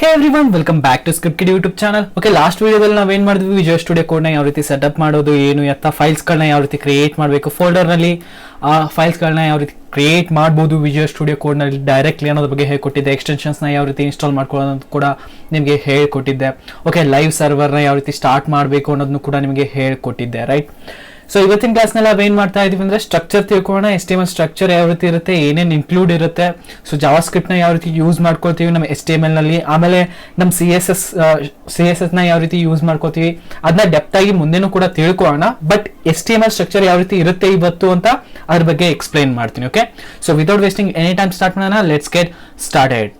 Hey everyone, welcome back to Script Kiddie YouTube channel. Okay, last video ದಲ್ಲಿ ನಾವು ಏನು ಮಾಡಿದ್ವಿ, ವಿಜುವಲ್ ಸ್ಟುಡಿಯೋ ಕೋಡ್ ನ ಯಾವ ರೀತಿ ಸೆಟಪ್ ಮಾಡೋದು, ಏನು ಎತ್ತ ಫೈಲ್ಸ್ ಗಳನ್ನ ಯಾವ ರೀತಿ ಕ್ರಿಯೇಟ್ ಮಾಡಬೇಕು, ಫೋಲ್ಡರ್ ನಲ್ಲಿ ಆ ಫೈಲ್ಸ್ ಗಳನ್ನ ಯಾವ ರೀತಿ ಕ್ರಿಯೇಟ್ ಮಾಡಬಹುದು ವಿಜುವಲ್ ಸ್ಟುಡಿಯೋ ಕೋಡ್ ನಲ್ಲಿ ಡೈರೆಕ್ಟ್ಲಿ ಅನ್ನೋದ್ರ ಬಗ್ಗೆ ಹೇಳಿಕೊಟ್ಟಿದ್ದೆ. ಎಕ್ಸ್ಟೆನ್ಷನ್ಸ್ ನ ಯಾವ ರೀತಿ ಇನ್ಸ್ಟಾಲ್ ಮಾಡ್ಕೊಳ್ಳೋದು ಕೂಡ ನಿಮಗೆ ಹೇಳಿಕೊಟ್ಟಿದ್ದೆ. ಓಕೆ, ಲೈವ್ ಸರ್ವರ್ ನ ಯಾವ ರೀತಿ ಸ್ಟಾರ್ಟ್ ಮಾಡಬೇಕು ಅನ್ನೋದನ್ನು ಕೂಡ ನಿಮಗೆ ಹೇಳಿಕೊಟ್ಟಿದ್ದೆ, ರೈಟ್? ಸೊ ಇವತ್ತಿನ ಕ್ಲಾಸ್ ನಲ್ಲಿ ನಾವೇನ್ ಮಾಡ್ತಾ ಇದೀವಿ ಅಂದ್ರೆ ಸ್ಟ್ರಕ್ಚರ್ ತಿಳ್ಕೊಳ್ಳೋಣ. HTML ಸ್ಟ್ರಕ್ಚರ್ ಯಾವ ರೀತಿ ಇರುತ್ತೆ, ಏನೇನು ಇನ್ಕ್ಲೂಡ್ ಇರುತ್ತೆ, ಸೊ ಜಾವಾಸ್ಕ್ರಿಪ್ಟ್ ನ ಯಾವ ರೀತಿ ಯೂಸ್ ಮಾಡ್ಕೊಳ್ತೀವಿ ನಮ್ಮ HTML ನಲ್ಲಿ, ಆಮೇಲೆ ನಮ್ಮ CSS ನ ಯಾವ ರೀತಿ ಯೂಸ್ ಮಾಡ್ಕೋತೀವಿ ಅದನ್ನ ಡೆಪ್ತ್ ಆಗಿ ಮುಂದೆನೂ ಕೂಡ ತಿಳ್ಕೊಳ್ಳೋಣ. ಬಟ್ HTML ಸ್ಟ್ರಕ್ಚರ್ ಯಾವ ರೀತಿ ಇರುತ್ತೆ ಇವತ್ತು ಅಂತ ಅದ್ರ ಬಗ್ಗೆ ಎಕ್ಸ್ಪ್ಲೈನ್ ಮಾಡ್ತೀನಿ. Okay, so without wasting any time start ಮಾಡೋಣ. Let's get started.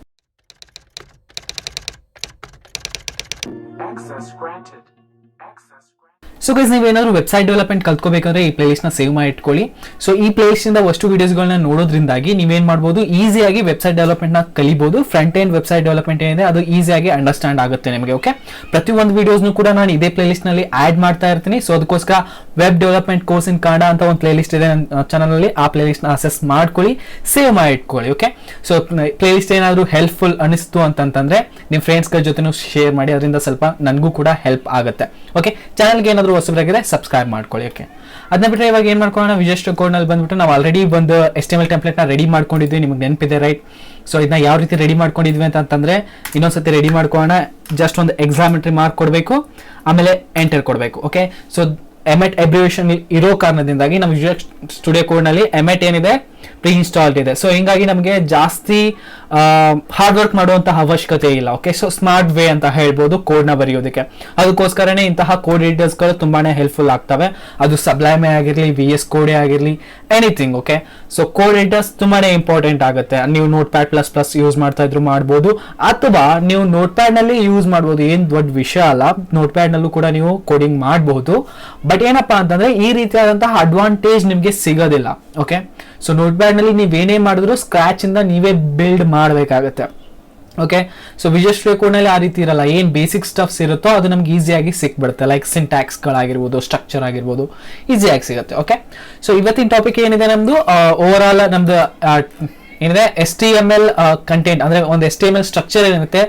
So guys, ನೀವೇನಾದ್ರು ವೆಬ್ಸೈಟ್ ಡೆವಲಪ್ಮೆಂಟ್ ಕಲ್ತ್ಕೋಬೇಕಂದ್ರೆ ಈ ಪ್ಲೇಲಿಸ್ಟ್ ನ ಸೇವ್ ಮಾಡಿ ಇಟ್ಕೊಳ್ಳಿ. ಸೊ ಈ ಪ್ಲೇಲಿಸ್ಟ್ ಇಂದ ಅಷ್ಟು ವಿಡಿಯೋಸ್ಗಳನ್ನ ನೋಡೋದ್ರಿಂದಾಗಿ ನೀವೇನ್ ಮಾಡಬಹುದು, ಈಸಿಯಾಗಿ ವೆಬ್ಸೈಟ್ ಡೆವಲಪ್ಮೆಂಟ್ ನ ಕಲಿಬಹುದು. ಫ್ರಂಟ್ ಎಂಡ್ ವೆಬ್ಸೈಟ್ ಡೆವಲಪ್ಮೆಂಟ್ ಏನಿದೆ ಅದು ಈಸಿಯಾಗಿ ಅಂಡರ್ಸ್ಟ್ಯಾಂಡ್ ಆಗುತ್ತೆ ನಿಮಗೆ. ಓಕೆ, ಪ್ರತಿಯೊಂದು ವಿಡಿಯೋಸ್ನು ಕೂಡ ನಾನು ಇದೇ ಪ್ಲೇಲಿಸ್ಟ್ ನಲ್ಲಿ ಆಡ್ ಮಾಡ್ತಾ ಇರ್ತೀನಿ. ಸೊ ಅದಕ್ಕೋಸ್ಕರ web development course in Kannada ಅಂತ ಒಂದು ಪ್ಲೇಲಿಸ್ಟ್ ಇದೆ ನನ್ನ ಚಾನಲ್ ಅಲ್ಲಿ. ಆ ಪ್ಲೇಲಿಸ್ಟ್ ನ ಅಸೆಸ್ ಮಾಡ್ಕೊಳ್ಳಿ, ಸೇವ್ ಮಾಡಿ ಇಟ್ಕೊಳ್ಳಿ. ಓಕೆ, ಸೊ ಪ್ಲೇಲಿಸ್ಟ್ ಏನಾದ್ರು ಹೆಲ್ಪ್ಫುಲ್ ಅನಿಸ್ತು ಅಂತಂದ್ರೆ ನಿಮ್ಮ ಫ್ರೆಂಡ್ಸ್ ಗಳ ಜೊತೆನೂ ಶೇರ್ ಮಾಡಿ, ಅದರಿಂದ ಸ್ವಲ್ಪ ನನಗೂ ಕೂಡ ಹೆಲ್ಪ್ ಆಗುತ್ತೆ. ಓಕೆ, ಚಾನಲ್ಗೆ ಏನಾದ್ರು ಹೊಸಬರಾಗಿದೆ ಸಬ್ಸ್ಕ್ರೈಬ್ ಮಾಡ್ಕೊಳ್ಳಿ. ಓಕೆ, ಅದನ್ನ ಬಿಟ್ಟರೆ ಇವಾಗ ಏನ್ ಮಾಡ್ಕೊಳ್ಳೋಣ, ವಿಜುವಲ್ ಸ್ಟುಡಿಯೋ ಕೋಡ್ ನಲ್ಲಿ ಬಂದ್ಬಿಟ್ಟು ನಾವು ಆಲ್ರೆಡಿ ಒಂದು HTML ಟೆಂಪ್ಲೇಟ್ ನ ರೆಡಿ ಮಾಡ್ಕೊಂಡಿದ್ವಿ, ನಿಮ್ಗೆ ನೆನಪಿದೆ, ರೈಟ್? ಸೊ ಇದನ್ನ ಯಾವ ರೀತಿ ರೆಡಿ ಮಾಡ್ಕೊಂಡಿದ್ವಿ ಅಂತಂದ್ರೆ ಇನ್ನೊಂದ್ಸತಿ ರೆಡಿ ಮಾಡ್ಕೊಳ್ಳೋಣ. ಜಸ್ಟ್ ಒಂದು ಎಕ್ಸಾಮೆಂಟ್ರಿ ಮಾರ್ಕ್ ಕೊಡಬೇಕು, ಆಮೇಲೆ ಎಂಟರ್ ಕೊಡಬೇಕು. ಓಕೆ, ಸೊ ಎಮೆಟ್ ಅಬ್ರಿವೇಷನ್ ಇರೋ ಕಾರಣದಿಂದಾಗಿ ನಮ್ಮ ವಿಜುವಲ್ ಸ್ಟುಡಿಯೋ ಕೋಡ್ ನಲ್ಲಿ ಎಮೆಟ್ ಏನಿದೆ ಪ್ರೀ ಇನ್ಸ್ಟಾಲ್ಡ್ ಇದೆ. ಸೊ ಹಿಂಗಾಗಿ ನಮಗೆ ಜಾಸ್ತಿ ಹಾರ್ಡ್ ವರ್ಕ್ ಮಾಡುವಂತಹ ಅವಶ್ಯಕತೆ ಇಲ್ಲ. ಓಕೆ, ಸೊ ಸ್ಮಾರ್ಟ್ ವೇ ಅಂತ ಹೇಳ್ಬೋದು ಕೋಡ್ ನ ಬರೆಯೋದಕ್ಕೆ. ಅದಕ್ಕೋಸ್ಕರನೇ ಇಂತಹ ಕೋಡ್ ಎಡಿಟರ್ಸ್ ಗಳು ತುಂಬಾನೇ ಹೆಲ್ಪ್ಫುಲ್ ಆಗ್ತವೆ. ಅದು ಸಬ್ಲೈಮೇ ಆಗಿರ್ಲಿ, VS ಕೋಡ್ ಆಗಿರ್ಲಿ, anything. Okay, so code editors ತುಂಬಾನೇ ಇಂಪಾರ್ಟೆಂಟ್ ಆಗುತ್ತೆ. ನೀವು Notepad++ ಯೂಸ್ ಮಾಡ್ತಾ ಇದ್ರು ಮಾಡ್ಬೋದು, ಅಥವಾ ನೀವು ನೋಟ್ಪ್ಯಾಡ್ ನಲ್ಲಿ ಯೂಸ್ ಮಾಡ್ಬೋದು. ಏನ್ ದೊಡ್ಡ ವಿಷಯ ಅಲ್ಲ, ನೋಟ್ಪ್ಯಾಡ್ ನಲ್ಲೂ ಕೂಡ ನೀವು ಕೋಡಿಂಗ್ ಮಾಡಬಹುದು. ಬಟ್ ಏನಪ್ಪಾ ಅಂತಂದ್ರೆ ಈ ರೀತಿಯಾದಂತಹ ಅಡ್ವಾಂಟೇಜ್ ನಿಮ್ಗೆ ಸಿಗೋದಿಲ್ಲ. ಓಕೆ, ಸೊ ನೋಟ್ಪ್ಯಾಡ್ ನಲ್ಲಿ ನೀವೇನೇ ಮಾಡಿದ್ರು ಸ್ಕ್ರಾಚ್ ಇಂದ ನೀವೇ ಬಿಲ್ಡ್ ಮಾಡಬೇಕಾಗತ್ತೆ. Okay, so visual studio code ನಲ್ಲಿ ಆ ರೀತಿ ಇರಲ್ಲ. ಏನ್ ಬೇಸಿಕ್ ಸ್ಟಫ್ಸ್ ಇರುತ್ತೋ ಅದು ನಮ್ಗೆ ಈಸಿಯಾಗಿ ಸಿಕ್ಬಿಡುತ್ತೆ. ಲೈಕ್ ಸಿಂಟ್ಯಾಕ್ಸ್ ಗಳಾಗಿರ್ಬೋದು, ಸ್ಟ್ರಕ್ಚರ್ ಆಗಿರ್ಬೋದು, ಈಸಿಯಾಗಿ ಸಿಗುತ್ತೆ. ಓಕೆ, ಸೊ ಇವತ್ತಿನ ಟಾಪಿಕ್ ಏನಿದೆ ನಮ್ದು, ಓವರ್ ಆಲ್ ನಮ್ದು ಏನಿದೆ HTML ಕಂಟೆಂಟ್ ಅಂದ್ರೆ ಒಂದು HTML ಸ್ಟ್ರಕ್ಚರ್ ಏನಿರುತ್ತೆ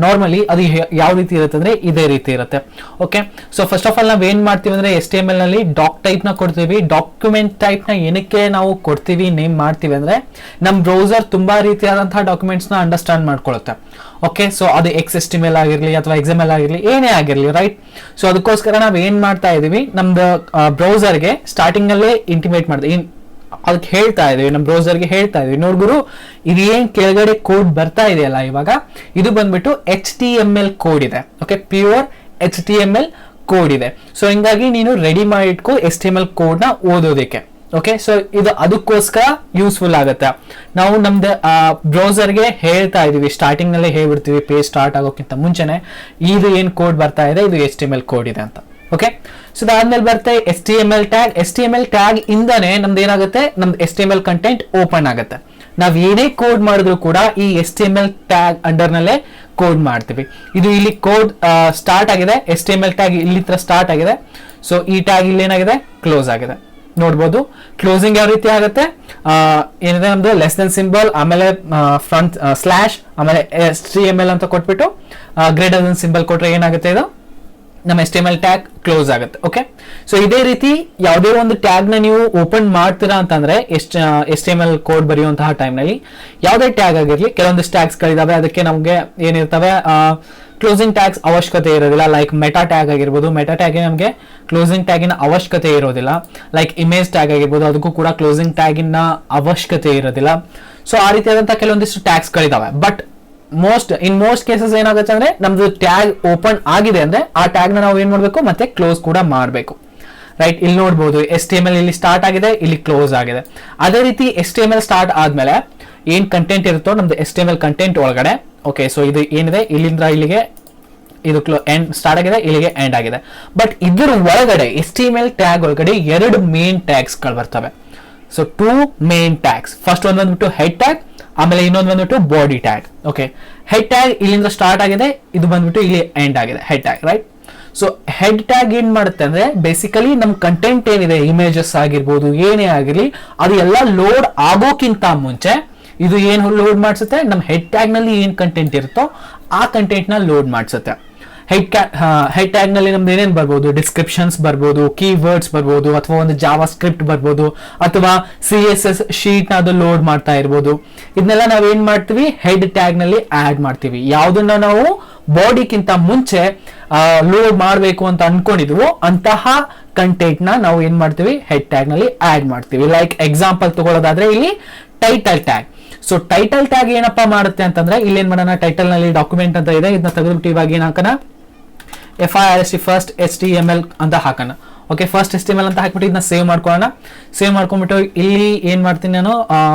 ನಾರ್ಮಲಿ ಅದು ಯಾವ ರೀತಿ ಇರುತ್ತೆ ಅಂದ್ರೆ ಇದೇ ರೀತಿ ಇರುತ್ತೆ. Okay, so first of all ನಾವ್ ಏನ್ ಮಾಡ್ತೀವಿ ಅಂದ್ರೆ HTML ನಲ್ಲಿ ಡಾಕ್ ಟೈಪ್ ನ ಕೊಡ್ತೀವಿ. ಡಾಕ್ಯುಮೆಂಟ್ ಟೈಪ್ ನ ಏನಕ್ಕೆ ನಾವು ಕೊಡ್ತೀವಿ, ನೇಮ್ ಮಾಡ್ತೀವಿ ಅಂದ್ರೆ ನಮ್ ಬ್ರೌಸರ್ ತುಂಬಾ ರೀತಿಯಾದಂತಹ ಡಾಕ್ಯುಮೆಂಟ್ಸ್ ನ ಅಂಡರ್ಸ್ಟ್ಯಾಂಡ್ ಮಾಡ್ಕೊಳ್ಳುತ್ತೆ. ಓಕೆ, ಸೊ ಅದು XHTML ಆಗಿರ್ಲಿ ಅಥವಾ XML ಆಗಿರ್ಲಿ, ಏನೇ ಆಗಿರ್ಲಿ, ರೈಟ್? ಸೊ ಅದಕ್ಕೋಸ್ಕರ ನಾವ್ ಏನ್ ಮಾಡ್ತಾ ಇದೀವಿ, ನಮ್ದು ಬ್ರೌಸರ್ಗೆ ಸ್ಟಾರ್ಟಿಂಗ್ ನಲ್ಲೇ ಇಂಟಿಮೇಟ್ ಮಾಡ್ತೀವಿ, ಅದಕ್ಕೆ ಹೇಳ್ತಾ ಇದೀವಿ, ನಮ್ಮ ಬ್ರೌಸರ್ಗೆ ಹೇಳ್ತಾ ಇದೀವಿ, ನೋಡ್ಗುರು ಇದೇನ್ ಕೆಳಗಡೆ ಕೋಡ್ ಬರ್ತಾ ಇದೆಯಲ್ಲ ಇವಾಗ, ಇದು ಬಂದ್ಬಿಟ್ಟು HTML ಕೋಡ್ ಇದೆ. ಓಕೆ, ಪ್ಯೂರ್ HTML ಕೋಡ್ ಇದೆ. ಸೊ ಹಿಂಗಾಗಿ ನೀನು ರೆಡಿ ಮಾಡಿ ಇಟ್ಕೋ HTML ಕೋಡ್ ನ ಓದೋದಕ್ಕೆ. ಓಕೆ, ಸೊ ಇದು ಅದಕ್ಕೋಸ್ಕರ ಯೂಸ್ಫುಲ್ ಆಗುತ್ತೆ. ನಾವು ನಮ್ದು ಬ್ರೌಸರ್ಗೆ ಹೇಳ್ತಾ ಇದೀವಿ, ಸ್ಟಾರ್ಟಿಂಗ್ ನಲ್ಲೇ ಹೇಳ್ಬಿಡ್ತೀವಿ, ಪೇಜ್ ಸ್ಟಾರ್ಟ್ ಆಗೋಕ್ಕಿಂತ ಮುಂಚೆನೆ ಇದು ಏನ್ ಕೋಡ್ ಬರ್ತಾ ಇದೆ, ಇದು HTML ಕೋಡ್ ಇದೆ ಅಂತ. ಓಕೆ, ಸೊ ಅದಾದ್ಮೇಲೆ ಬರುತ್ತೆ HTML ಟ್ಯಾಗ್ ಇಂದಾನೆ ನಮ್ದು ಏನಾಗುತ್ತೆ, ನಮ್ದು HTML ಕಂಟೆಂಟ್ ಓಪನ್ ಆಗುತ್ತೆ. ನಾವ್ ಏನೇ ಕೋಡ್ ಮಾಡಿದ್ರು ಕೂಡ ಈ HTML ಟ್ಯಾಗ್ ಅಂಡರ್ ನಲ್ಲೇ ಕೋಡ್ ಮಾಡ್ತೀವಿ. ಇದು ಇಲ್ಲಿ ಕೋಡ್ ಸ್ಟಾರ್ಟ್ ಆಗಿದೆ, HTML ಟ್ಯಾಗ್ ಇಲ್ಲಿ ಸ್ಟಾರ್ಟ್ ಆಗಿದೆ. ಸೊ ಈ ಟ್ಯಾಗ್ ಇಲ್ಲಿ ಏನಾಗಿದೆ, ಕ್ಲೋಸ್ ಆಗಿದೆ. ನೋಡ್ಬೋದು ಕ್ಲೋಸಿಂಗ್ ಯಾವ ರೀತಿ ಆಗುತ್ತೆ, ಏನಿದೆ ನಮ್ದು ಲೆಸ್ ದೆನ್ ಸಿಂಬಲ್, ಆಮೇಲೆ ಫ್ರಂಟ್ ಸ್ಲಾಶ್, ಆಮೇಲೆ HTML ಅಂತ ಕೊಟ್ಬಿಟ್ಟು ಗ್ರೇಟರ್ ದೆನ್ ಸಿಂಬಲ್ ಕೊಟ್ರೆ ಏನಾಗುತ್ತೆ, ಇದು ನಮ್ಮ HTML ಟ್ಯಾಗ್ ಕ್ಲೋಸ್ ಆಗುತ್ತೆ. ಓಕೆ, ಸೊ ಇದೇ ರೀತಿ ಯಾವುದೇ ಒಂದು ಟ್ಯಾಗ್ ನ ನೀವು ಓಪನ್ ಮಾಡ್ತೀರಾ ಅಂತಂದ್ರೆ HTML ಕೋಡ್ ಬರೆಯುವಂತಹ ಟೈಮ್ ನಲ್ಲಿ ಯಾವುದೇ ಟ್ಯಾಗ್ ಆಗಿರ್ಲಿ, ಕೆಲವೊಂದಿಷ್ಟು ಟ್ಯಾಗ್ಸ್ ಗಳಿದಾವೆ, ಅದಕ್ಕೆ ನಮ್ಗೆ ಏನಿರ್ತವೆ ಕ್ಲೋಸಿಂಗ್ ಟ್ಯಾಗ್ಸ್ ಅವಶ್ಯಕತೆ ಇರೋದಿಲ್ಲ. ಲೈಕ್ ಮೆಟಾ ಟ್ಯಾಗ್ ಆಗಿರ್ಬೋದು, ಮೆಟಾ ಟ್ಯಾಗ್ ನಮಗೆ ಕ್ಲೋಸಿಂಗ್ ಟ್ಯಾಗಿನ ಅವಶ್ಯಕತೆ ಇರೋದಿಲ್ಲ. ಲೈಕ್ ಇಮೇಜ್ ಟ್ಯಾಗ್ ಆಗಿರ್ಬೋದು, ಅದಕ್ಕೂ ಕೂಡ ಕ್ಲೋಸಿಂಗ್ ಟ್ಯಾಗಿನ ಅವಶ್ಯಕತೆ ಇರೋದಿಲ್ಲ. ಸೊ ಆ ರೀತಿಯಾದಂತಹ ಕೆಲವೊಂದಿಷ್ಟು ಟ್ಯಾಗ್ಸ್ ಗಳಿದಾವೆ. ಬಟ್ ಇನ್ ಮೋಸ್ಟ್ ಕೇಸಸ್ ಏನಾಗುತ್ತೆ ಅಂದ್ರೆ ನಮ್ದು ಟ್ಯಾಗ್ ಓಪನ್ ಆಗಿದೆ ಅಂದ್ರೆ ಆ ಟ್ಯಾಗ್ ನ ನಾವು ಏನ್ ಮಾಡ್ಬೇಕು, ಮತ್ತೆ ಕ್ಲೋಸ್ ಕೂಡ ಮಾಡಬೇಕು, ರೈಟ್? ಇಲ್ಲಿ ನೋಡ್ಬೋದು HTML ಇಲ್ಲಿ ಸ್ಟಾರ್ಟ್ ಆಗಿದೆ, ಇಲ್ಲಿ ಕ್ಲೋಸ್ ಆಗಿದೆ. ಅದೇ ರೀತಿ HTML ಸ್ಟಾರ್ಟ್ ಆದ್ಮೇಲೆ ಏನ್ ಕಂಟೆಂಟ್ ಇರುತ್ತೋ ನಮ್ದು HTML ಕಂಟೆಂಟ್ ಒಳಗಡೆ, ಓಕೆ, ಸೊ ಇದು ಏನಿದೆ ಇಲ್ಲಿಂದ ಇಲ್ಲಿಗೆ ಇದು ಎಂಡ್ ಸ್ಟಾರ್ಟ್ ಆಗಿದೆ, ಇಲ್ಲಿಗೆ ಎಂಡ್ ಆಗಿದೆ. ಬಟ್ ಇದ್ರ ಒಳಗಡೆ HTML ಟ್ಯಾಗ್ ಒಳಗಡೆ ಎರಡು ಮೇನ್ ಟ್ಯಾಗ್ಸ್ ಗಳು ಬರ್ತವೆ. So 2 main tags. ಫಸ್ಟ್ ಒಂದು ಬಂದ್ಬಿಟ್ಟು ಹೆಡ್ ಟ್ಯಾಗ್, ಆಮೇಲೆ ಇನ್ನೊಂದು ಬಂದ್ಬಿಟ್ಟು body tag. Okay, head tag ಇಲ್ಲಿಂದ ಸ್ಟಾರ್ಟ್ ಆಗಿದೆ, ಇದು ಬಂದ್ಬಿಟ್ಟು ಇಲ್ಲಿ ಎಂಡ್ ಆಗಿದೆ, head tag, right? So head tag ಏನ್ ಮಾಡುತ್ತೆ ಅಂದ್ರೆ ಬೇಸಿಕಲಿ ನಮ್ ಕಂಟೆಂಟ್ ಏನಿದೆ, ಇಮೇಜಸ್ ಆಗಿರ್ಬೋದು, ಏನೇ ಆಗಿರ್ಲಿ, ಅದು ಎಲ್ಲ ಲೋಡ್ ಆಗೋಕ್ಕಿಂತ ಮುಂಚೆ ಇದು ಏನು ಲೋಡ್ ಮಾಡಿಸುತ್ತೆ, ನಮ್ಮ ಹೆಡ್ ಟ್ಯಾಗ್ ನಲ್ಲಿ ಏನ್ ಕಂಟೆಂಟ್ ಇರುತ್ತೋ ಆ ಕಂಟೆಂಟ್ನ ಲೋಡ್ ಮಾಡಿಸುತ್ತೆ. ಹೆಡ್ ಟ್ಯಾಗ್ ನಲ್ಲಿ ನಮ್ದು ಏನೇನು ಬರ್ಬೋದು, ಡಿಸ್ಕ್ರಿಪ್ಷನ್ಸ್ ಬರ್ಬೋದು, ಕೀವರ್ಡ್ಸ್ ಬರ್ಬೋದು, ಅಥವಾ ಒಂದು ಜಾವಾ ಸ್ಕ್ರಿಪ್ಟ್ ಬರ್ಬೋದು, ಅಥವಾ CSS ಶೀಟ್ ನ ಅದು ಲೋಡ್ ಮಾಡ್ತಾ ಇರ್ಬೋದು. ಇದನ್ನೆಲ್ಲ ನಾವು ಏನ್ ಮಾಡ್ತೀವಿ, ಹೆಡ್ ಟ್ಯಾಗ್ ನಲ್ಲಿ ಆಡ್ ಮಾಡ್ತೀವಿ. ಯಾವ್ದನ್ನ ನಾವು ಬಾಡಿಗಿಂತ ಮುಂಚೆ ಲೋಡ್ ಮಾಡಬೇಕು ಅಂತ ಅನ್ಕೊಂಡಿದ್ವು ಅಂತಹ ಕಂಟೆಂಟ್ ನ ನಾವು ಏನ್ ಮಾಡ್ತೀವಿ, ಹೆಡ್ ಟ್ಯಾಗ್ ನಲ್ಲಿ ಆಡ್ ಮಾಡ್ತೀವಿ. ಲೈಕ್ ಎಕ್ಸಾಂಪಲ್ ತಗೊಳ್ಳೋದಾದ್ರೆ ಇಲ್ಲಿ title tag. So title tag ಏನಪ್ಪಾ ಮಾಡುತ್ತೆ ಅಂತಂದ್ರೆ, ಇಲ್ಲಿ ಏನ್ ಮಾಡೋಣ, ಟೈಟಲ್ ನಲ್ಲಿ ಡಾಕ್ಯುಮೆಂಟ್ ಅಂತ ಇದೆ, ಇದನ್ನ ತೆಗೆದುಬಿಟ್ಟು ಇವಾಗ ಏನ್ ಹಾಕೋಣ, FIRST ಫಸ್ಟ್ HTML ಅಂತ ಹಾಕೋಣ. ಓಕೆ, ಫಸ್ಟ್ HTML ಅಂತ ಹಾಕ್ಬಿಟ್ಟು ಇದನ್ನ ಸೇವ್ ಮಾಡ್ಕೊಳ್ಳೋಣ. ಸೇವ್ ಮಾಡ್ಕೊಂಡ್ಬಿಟ್ಟು ಇಲ್ಲಿ ಏನ್ ಮಾಡ್ತೀನಿ ನಾನು,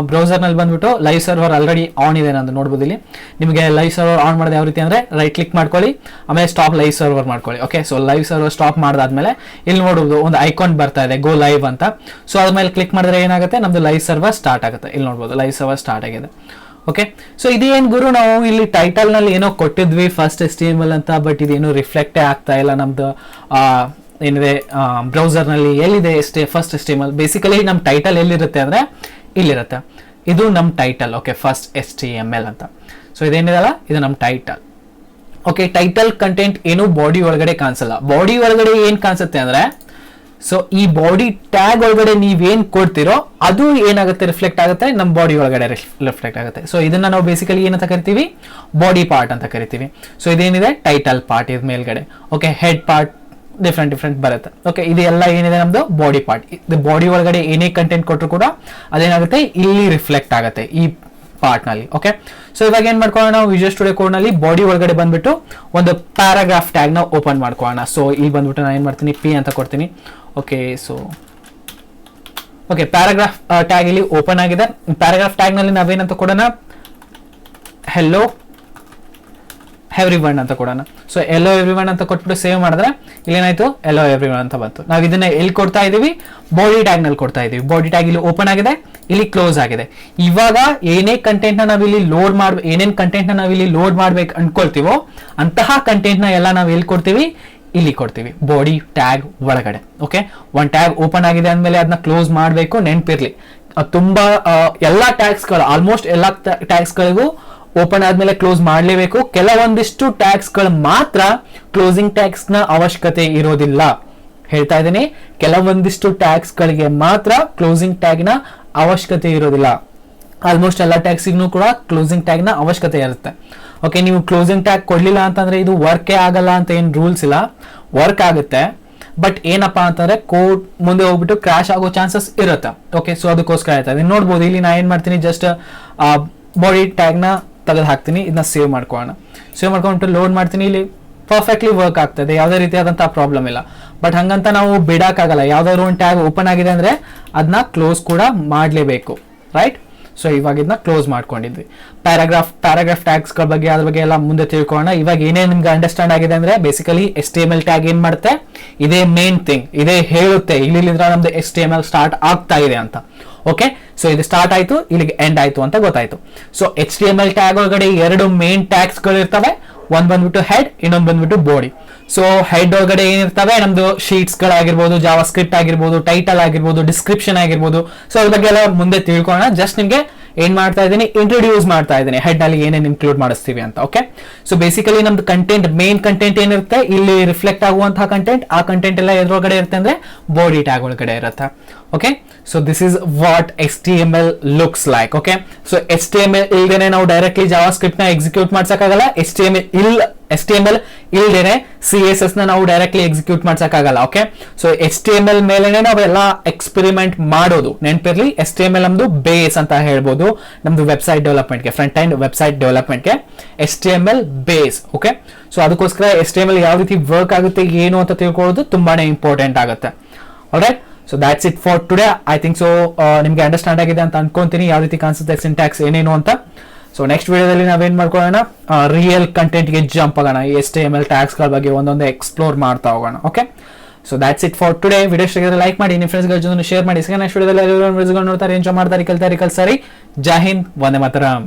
ಬ್ರೌಸರ್ ನಲ್ಲಿ ಬಂದ್ಬಿಟ್ಟು ಲೈವ್ ಸರ್ವರ್ ಆಲ್ರೆಡಿ ಆನ್ ಇದೆ ನಾನು ನೋಡ್ಬೋದು. ಇಲ್ಲಿ ನಿಮಗೆ ಲೈವ್ ಸರ್ವರ್ ಆನ್ ಮಾಡೋದು ಯಾವ ರೀತಿ ಅಂದ್ರೆ, ರೈಟ್ ಕ್ಲಿಕ್ ಮಾಡ್ಕೊಳ್ಳಿ, ಆಮೇಲೆ ಸ್ಟಾಪ್ ಲೈವ್ ಸರ್ವರ್ ಮಾಡ್ಕೊಳ್ಳಿ. Okay, so live server stop ಮಾಡಾದ್ಮೇಲೆ ಇಲ್ಲಿ ನೋಡಬಹುದು ಒಂದು ಐಕಾನ್ ಬರ್ತಾ ಇದೆ, ಗೋ ಲೈವ್ ಅಂತ. ಸೊ ಅದ್ಮೇಲೆ ಕ್ಲಿಕ್ ಮಾಡಿದ್ರೆ ಏನಾಗುತ್ತೆ, ನಮ್ದು ಲೈವ್ ಸರ್ವರ್ ಸ್ಟಾರ್ಟ್ ಆಗುತ್ತೆ. ಇಲ್ಲಿ ನೋಡ್ಬೋದು ಲೈವ್ ಸರ್ವರ್ ಸ್ಟಾರ್ಟ್ ಆಗಿದೆ. ಓಕೆ, ಸೊ ಇದೇನ್ ಗುರು, ನಾವು ಇಲ್ಲಿ ಟೈಟಲ್ ನಲ್ಲಿ ಏನೋ ಕೊಟ್ಟಿದ್ವಿ ಫಸ್ಟ್ HTML ಅಂತ, ಬಟ್ ಇದೇನು ರಿಫ್ಲೆಕ್ಟೇ ಆಗ್ತಾ ಇಲ್ಲ ನಮ್ದು ಏನಿದೆ ಬ್ರೌಸರ್ ನಲ್ಲಿ. ಎಲ್ಲಿದೆ ಫಸ್ಟ್ HTML? ಬೇಸಿಕಲಿ ನಮ್ ಟೈಟಲ್ ಎಲ್ಲಿರುತ್ತೆ ಅಂದ್ರೆ ಇಲ್ಲಿರುತ್ತೆ. ಇದು ನಮ್ ಟೈಟಲ್. ಓಕೆ, ಫಸ್ಟ್ HTML ಅಂತ. ಸೊ ಇದೇನಿದೆಲ್ಲ ಇದು ನಮ್ ಟೈಟಲ್. ಓಕೆ, ಟೈಟಲ್ ಕಂಟೆಂಟ್ ಏನು ಬಾಡಿ ಒಳಗಡೆ ಕಾಣಿಸಲ್ಲ. ಬಾಡಿ ಒಳಗಡೆ ಏನ್ ಕಾಣಿಸುತ್ತೆ ಅಂದ್ರೆ, ಸೊ ಈ ಬಾಡಿ ಟ್ಯಾಗ್ ಒಳಗಡೆ ನೀವೇನ್ ಕೊಡ್ತಿರೋ ಅದು ಏನಾಗುತ್ತೆ, ರಿಫ್ಲೆಕ್ಟ್ ಆಗುತ್ತೆ ನಮ್ಮ ಬಾಡಿ ಒಳಗಡೆ ರಿಫ್ಲೆಕ್ಟ್ ಆಗುತ್ತೆ. ಸೊ ಇದನ್ನ ನಾವು ಬೇಸಿಕಲಿ ಏನಂತ ಕರಿತೀವಿ, ಬಾಡಿ ಪಾರ್ಟ್ ಅಂತ ಕರಿತೀವಿ. ಸೊ ಇದೇನಿದೆ ಟೈಟಲ್ ಪಾರ್ಟ್, ಇದ್ ಮೇಲ್ಗಡೆ. ಓಕೆ, ಹೆಡ್ ಪಾರ್ಟ್ ಡಿಫ್ರೆಂಟ್ ಬರುತ್ತೆ. ಓಕೆ, ಇದೆಲ್ಲ ಏನಿದೆ ನಮ್ದು ಬಾಡಿ ಪಾರ್ಟ್. ಇದು ಬಾಡಿ ಒಳಗಡೆ ಏನೇ ಕಂಟೆಂಟ್ ಕೊಟ್ಟರು ಕೂಡ ಅದೇನಾಗುತ್ತೆ, ಇಲ್ಲಿ ರಿಫ್ಲೆಕ್ಟ್ ಆಗುತ್ತೆ ಈ ಪಾರ್ಟ್ ನಲ್ಲಿ. ಓಕೆ, ಸೊ ಇವಾಗ ಏನ್ ಮಾಡ್ಕೊಳ್ಳೋಣ, ನಾವು ವಿಜುವಲ್ ಸ್ಟುಡಿಯೋ ಕೋಡ್ ನಲ್ಲಿ ಬಾಡಿ ಒಳಗಡೆ ಬಂದ್ಬಿಟ್ಟು ಒಂದು ಪ್ಯಾರಾಗ್ರಾಫ್ ಟ್ಯಾಗ್ ನ ಓಪನ್ ಮಾಡ್ಕೊಳ್ಳೋಣ. ಸೊ ಇಲ್ಲಿ ಬಂದ್ಬಿಟ್ಟು ನಾನು ಏನ್ ಮಾಡ್ತೀನಿ, P ಅಂತ ಕೊಡ್ತೀನಿ. Okay, so okay, paragraph tag ಇಲ್ಲಿ ಓಪನ್ ಆಗಿದೆ. ಪ್ಯಾರಾಗ್ರಾಫ್ ಟ್ಯಾಗ್ ನಲ್ಲಿ ನಾವೇನಂತ ಕೊಡೋಣ, ಹೆಲೋ ಎವ್ರಿವನ್ ಅಂತ ಕೊಡೋಣ. ಸೊ ಎಲ್ಲೋ ಎವ್ರಿವನ್ ಅಂತ ಕೊಟ್ಬಿಟ್ಟು ಸೇವ್ ಮಾಡಿದ್ರೆ ಇಲ್ಲೇನಾಯ್ತು, ಎಲ್ಲೋ ಎವ್ರಿವನ್ ಅಂತ ಬಂತು. ನಾವು ಇದನ್ನ ಎಲ್ಲಿ ಕೊಡ್ತಾ ಇದೀವಿ, ಬಾಡಿ ಟ್ಯಾಗ್ ನಲ್ಲಿ ಕೊಡ್ತಾ ಇದೀವಿ. ಬಾಡಿ ಟ್ಯಾಗ್ ಇಲ್ಲಿ ಓಪನ್ ಆಗಿದೆ, ಇಲ್ಲಿ ಕ್ಲೋಸ್ ಆಗಿದೆ. ಇವಾಗ ಏನೇನ್ ಕಂಟೆಂಟ್ ನ ನಾವಿಲ್ಲಿ ಲೋಡ್ ಮಾಡ್ಬೇಕು ಅನ್ಕೊಳ್ತೀವೋ ಅಂತಹ ಕಂಟೆಂಟ್ ನ ಎಲ್ಲ ನಾವು ಎಲ್ಲಿ ಕೊಡ್ತೀವಿ, ಇಲ್ಲಿ ಕೊಡ್ತೀವಿ, ಬಾಡಿ ಟ್ಯಾಗ್ ಒಳಗಡೆ. ಓಕೆ, ಒನ್ ಟ್ಯಾಗ್ ಓಪನ್ ಆಗಿದೆ ಅಂದ್ಮೇಲೆ ಅದನ್ನ ಕ್ಲೋಸ್ ಮಾಡಬೇಕು, ನೆನ್ಪಿರ್ಲಿ. ತುಂಬಾ ಎಲ್ಲಾ ಟ್ಯಾಗ್ಸ್ಗಳು, ಆಲ್ಮೋಸ್ಟ್ ಎಲ್ಲಾ ಟ್ಯಾಗ್ಸ್ಗಳಿಗೂ ಓಪನ್ ಆದ್ಮೇಲೆ ಕ್ಲೋಸ್ ಮಾಡಲೇಬೇಕು. ಕೆಲವೊಂದಿಷ್ಟು ಟ್ಯಾಗ್ಸ್ ಗಳು ಮಾತ್ರ ಕ್ಲೋಸಿಂಗ್ ಟ್ಯಾಗ್ಸ್ ನ ಅವಶ್ಯಕತೆ ಇರೋದಿಲ್ಲ. ಹೇಳ್ತಾ ಇದ್ದೀನಿ, ಕೆಲವೊಂದಿಷ್ಟು ಟ್ಯಾಗ್ಸ್ ಗಳಿಗೆ ಮಾತ್ರ ಕ್ಲೋಸಿಂಗ್ ಟ್ಯಾಗ್ ನ ಅವಶ್ಯಕತೆ ಇರೋದಿಲ್ಲ. ಆಲ್ಮೋಸ್ಟ್ ಎಲ್ಲ ಟ್ಯಾಗ್ಸಿಗೂ ಕೂಡ ಕ್ಲೋಸಿಂಗ್ ಟ್ಯಾಗ್ ನ ಅವಶ್ಯಕತೆ ಇರುತ್ತೆ. ಓಕೆ, ನೀವು ಕ್ಲೋಸಿಂಗ್ ಟ್ಯಾಗ್ ಕೊಡ್ಲಿಲ್ಲ ಅಂತಂದ್ರೆ ಇದು ವರ್ಕೇ ಆಗಲ್ಲ ಅಂತ ಏನ್ ರೂಲ್ಸ್ ಇಲ್ಲ, ವರ್ಕ್ ಆಗುತ್ತೆ. ಬಟ್ ಏನಪ್ಪಾ ಅಂತಂದ್ರೆ ಕೋಡ್ ಮುಂದೆ ಹೋಗ್ಬಿಟ್ಟು ಕ್ರಾಶ್ ಆಗೋ ಚಾನ್ಸಸ್ ಇರುತ್ತೆ. ಓಕೆ, ಸೊ ಅದಕ್ಕೋಸ್ಕರ ಆಯ್ತಾ ಇದನ್ನ ನೋಡ್ಬೋದು. ಇಲ್ಲಿ ನಾ ಏನ್ ಮಾಡ್ತೀನಿ, ಜಸ್ಟ್ ಬಾಡಿ ಟ್ಯಾಗ್ ನ ತೆಗೆದು ಹಾಕ್ತೀನಿ. ಇದನ್ನ ಸೇವ್ ಮಾಡ್ಕೊಳ್ಳೋಣ. ಸೇವ್ ಮಾಡ್ಕೊಂಡ್ಬಿಟ್ಟು ಲೋಡ್ ಮಾಡ್ತೀನಿ. ಇಲ್ಲಿ ಪರ್ಫೆಕ್ಟ್ಲಿ ವರ್ಕ್ ಆಗ್ತದೆ, ಯಾವುದೇ ರೀತಿಯಾದಂತಹ ಪ್ರಾಬ್ಲಮ್ ಇಲ್ಲ. ಬಟ್ ಹಂಗಂತ ನಾವು ಬಿಡಕ್ಕಾಗಲ್ಲ. ಯಾವ್ದಾದ್ರು ಒಂದು ಟ್ಯಾಗ್ ಓಪನ್ ಆಗಿದೆ ಅಂದ್ರೆ ಅದನ್ನ ಕ್ಲೋಸ್ ಕೂಡ ಮಾಡಲೇಬೇಕು, ರೈಟ್? ಸೊ ಇವಾಗ ಇದನ್ನ ಕ್ಲೋಸ್ ಮಾಡ್ಕೊಂಡಿದ್ವಿ. ಪ್ಯಾರಾಗ್ರಾಫ್ ಟ್ಯಾಗ್ಸ್ ಗಳ ಬಗ್ಗೆ ಅದ್ರ ಬಗ್ಗೆ ಎಲ್ಲ ಮುಂದೆ ತಿಳ್ಕೊಳ್ಳೋಣ. ಇವಾಗ ಏನೇನು ನಿಮ್ಗೆ ಅಂಡರ್ಸ್ಟ್ಯಾಂಡ್ ಆಗಿದೆ ಅಂದ್ರೆ, ಬೇಸಿಕಲಿ HTML ಟ್ಯಾಗ್ ಏನ್ ಮಾಡುತ್ತೆ, ಇದೇ ಮೇನ್ ಥಿಂಗ್, ಇದೇ ಹೇಳುತ್ತೆ ಇಲ್ಲಿಂದ ನಮ್ದು HTML ಸ್ಟಾರ್ಟ್ ಆಗ್ತಾ ಇದೆ ಅಂತ. ಓಕೆ, ಸೊ ಇದು ಸ್ಟಾರ್ಟ್ ಆಯ್ತು, ಇಲ್ಲಿಗೆ ಎಂಡ್ ಆಯ್ತು ಅಂತ ಗೊತ್ತಾಯ್ತು. ಸೊ HTML ಟ್ಯಾಗ್ ಒಳಗಡೆ ಎರಡು ಮೇನ್ ಟ್ಯಾಗ್ಸ್ ಗಳು ಇರ್ತವೆ. ಒಂದ್ ಬಂದ್ಬಿಟ್ಟು ಹೆಡ್, ಇನ್ನೊಂದು ಬಂದ್ಬಿಟ್ಟು ಬಾಡಿ. ಸೊ ಹೆಡ್ ಒಳಗಡೆ ಏನಿರ್ತವೆ, ನಮ್ದು ಶೀಟ್ಸ್ ಗಳಾಗಿರ್ಬೋದು, ಜಾವಾ ಸ್ಕ್ರಿಪ್ಟ್ ಆಗಿರ್ಬೋದು, ಟೈಟಲ್ ಆಗಿರ್ಬೋದು, ಡಿಸ್ಕ್ರಿಪ್ಷನ್ ಆಗಿರ್ಬೋದು. ಸೊ ಅದ್ರ ಬಗ್ಗೆ ಎಲ್ಲ ಮುಂದೆ ತಿಳ್ಕೊಳ್ಳೋಣ. ಜಸ್ಟ್ ನಿಮ್ಗೆ ಏನ್ ಮಾಡ್ತಾ ಇದ್ದೀನಿ, ಇಂಟ್ರೊಡ್ಯೂಸ್ ಮಾಡ್ತಾ ಇದ್ದೀನಿ ಹೆಡ್ ಅಲ್ಲಿ ಏನೇನು ಇನ್ಕ್ಲೂಡ್ ಮಾಡಿಸ್ತೀವಿ ಅಂತ. ಓಕೆ, ಸೊ ಬೇಸಿಕಲಿ ನಮ್ದು ಕಂಟೆಂಟ್, ಮೇನ್ ಕಂಟೆಂಟ್ ಏನಿರುತ್ತೆ, ಇಲ್ಲಿ ರಿಫ್ಲೆಕ್ಟ್ ಆಗುವಂತಹ ಕಂಟೆಂಟ್, ಆ ಕಂಟೆಂಟ್ ಎಲ್ಲ ಎದ್ರೊಳಗಡೆ ಇರುತ್ತೆ ಅಂದ್ರೆ ಬಾಡಿ ಟ್ಯಾಗ್ ಒಳಗಡೆ ಇರುತ್ತೆ. Okay, so this is what HTML looks like. Okay, so HTML ಇಲ್ದೇನೆ ನಾವು ಡೈರೆಕ್ಟ್ಲಿ ಜಾವಾ ಸ್ಕ್ರಿಪ್ಟ್ ನ ಎಕ್ಸಿಕ್ಯೂಟ್ ಮಾಡ್ಸಕ್ಕಾಗಲ್ಲ. HTML ಇಲ್ದೇನೆ CSS ನ ನಾವು ಡೈರೆಕ್ಟ್ಲಿ ಎಕ್ಸಿಕ್ಯೂಟ್ ಮಾಡ್ಸಕ್ಕಾಗಲ್ಲ. ಓಕೆ, ಸೊ HTML ಮೇಲೆನೆ ನಾವೆಲ್ಲ ಎಕ್ಸ್ಪೆರಿಮೆಂಟ್ ಮಾಡೋದು. ನೆನಪಿರ್ಲಿ, HTML ನಮ್ದು ಬೇಸ್ ಅಂತ ಹೇಳ್ಬೋದು ನಮ್ದು ವೆಬ್ಸೈಟ್ ಡೆವಲಪ್ಮೆಂಟ್ಗೆ, ಫ್ರಂಟ್ ಎಂಡ್ ವೆಬ್ಸೈಟ್ ಡೆವಲಪ್ಮೆಂಟ್ಗೆ HTML ಬೇಸ್. ಓಕೆ, ಸೊ ಅದಕ್ಕೋಸ್ಕರ HTML ಯಾವ ರೀತಿ ವರ್ಕ್ ಆಗುತ್ತೆ ಏನು ಅಂತ ತಿಳ್ಕೊಳ್ಳೋದು ತುಂಬಾನೇ ಇಂಪಾರ್ಟೆಂಟ್ ಆಗುತ್ತೆ. All right, so that's it for today. I think so ನಿಮ್ಗೆ ಅಂಡರ್ಸ್ಟ್ಯಾಂಡ್ ಆಗಿದೆ ಅಂತ ಅನ್ಕೊಂತೀನಿ, ಯಾವ ರೀತಿ ಕಾಣಿಸುತ್ತೆ ಸಿಂಟ್ಯಾಕ್ಸ್ ಏನೇನು ಅಂತ. ಸೊ ನೆಕ್ಸ್ಟ್ ವಿಡಿಯೋದಲ್ಲಿ ನಾವೇನ್ ಮಾಡ್ಕೊಳ್ಳೋಣ, ರಿಯಲ್ ಕಂಟೆಂಟ್ಗೆ ಜಂಪ್ ಆಗೋಣ. ಈ HTML ಟ್ಯಾಗ್ಸ್ ಗಳ ಬಗ್ಗೆ ಒಂದೊಂದೇ ಎಕ್ಸ್ಪ್ಲೋರ್ ಮಾಡ್ತಾ ಹೋಗೋಣ. Okay, so that's it for today. Video ಇಷ್ಟ ಲೈಕ್ ಮಾಡಿ, ನಿಮ್ಮ ಫ್ರೆಂಡ್ಸ್ ಗಳ ಜೊತೆ ಶೇರ್ ಮಾಡಿ. ನೆಕ್ಸ್ಟ್ ವಿಡಿಯೋದಲ್ಲಿ ನೋಡ್ತಾರೆ, ಎಂಜಾಯ್ ಮಾಡ್ತಾರೆ, ಕಲ್ತಾರೆ. ಜೈ ಹಿಂದ್, ವಂದೇ ಮಾತರಂ.